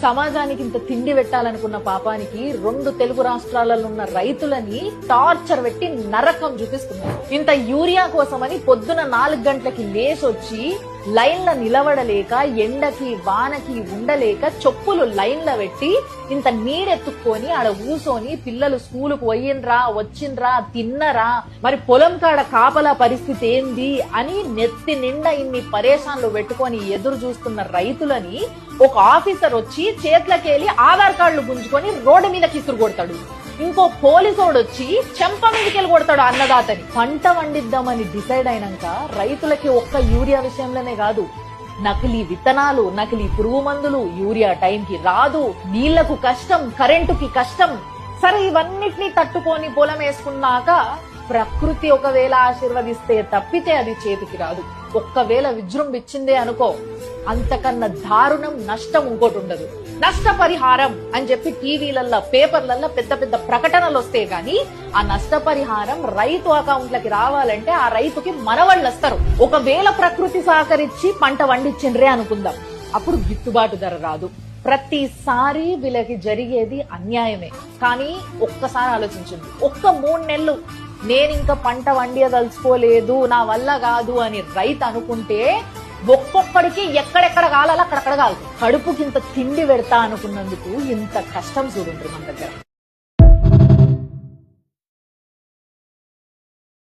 సమాజానికి ఇంత తిండి పెట్టాలనుకున్న పాపానికి 2 తెలుగు రాష్ట్రాలలో ఉన్న రైతులని టార్చర్ పెట్టి నరకం చూపిస్తున్నారు. ఇంత యూరియా కోసమని పొద్దున 4 గంటలకి లేసొచ్చి లైన్ల నిలబడలేక ఎండకి వానకి ఉండలేక చెప్పులు లైన్ల పెట్టి ఇంత నీడెత్తుక్కొని ఆడ కూసోని పిల్లలు స్కూలుకు పోయిండ్రా వచ్చిండ్రా తిన్నరా మరి పొలం కాడ కాపలా పరిస్థితి ఏంది అని నెత్తి నిండా ఇన్ని పరేషాన్లు పెట్టుకొని ఎదురు చూస్తున్న రైతులని ఒక ఆఫీసర్ వచ్చి చేతులకెళ్ళి ఆధార్ కార్డులు గుంజుకొని రోడ్డు మీద కిసురు కొడతాడు. ఇంకో పోలీసోడు వచ్చి చెంప మీదకెళ్ళి కొడతాడు అన్నదాతని. పంట వండిద్దామని డిసైడ్ అయినాక రైతులకి ఒక్క యూరియా విషయంలోనే కాదు, నకిలీ విత్తనాలు, నకిలీ పురుగు మందులు, యూరియా టైంకి రాదు, నీళ్లకు కష్టం, కరెంటుకి కష్టం. సరే ఇవన్నిటినీ తట్టుకొని పొలం వేసుకున్నాక ప్రకృతి ఒకవేళ ఆశీర్వదిస్తే తప్పితే అది చేతికి రాదు. ఒక్కవేళ విజృంభించిందే అనుకో, అంతకన్నా దారుణం నష్టం ఇంకోటి ఉండదు. నష్టపరిహారం అని చెప్పి టీవీలల్లో పేపర్లలో పెద్ద పెద్ద ప్రకటనలు వస్తే గాని ఆ నష్టపరిహారం రైతు అకౌంట్లకి రావాలంటే ఆ రైతుకి మనవాళ్ళు వస్తారు. ఒకవేళ ప్రకృతి సహకరించి పంట వండించిండ్రే అనుకుందాం, అప్పుడు గిట్టుబాటు ధర రాదు. ప్రతిసారి వీళ్ళకి జరిగేది అన్యాయమే. కానీ ఒక్కసారి ఆలోచించండి, ఒక్క 3 నెలలు నేనింక పంట వండియదలుచుకోలేదు, నా వల్ల కాదు అని రైతు అనుకుంటే ఒక్కొక్కడికి ఎక్కడెక్కడ కాలాలో అక్కడక్కడ కాదు. కడుపుకి ఇంత తిండి పెడతా అనుకున్నందుకు ఇంత కష్టం చూడుంటారు మన దగ్గర.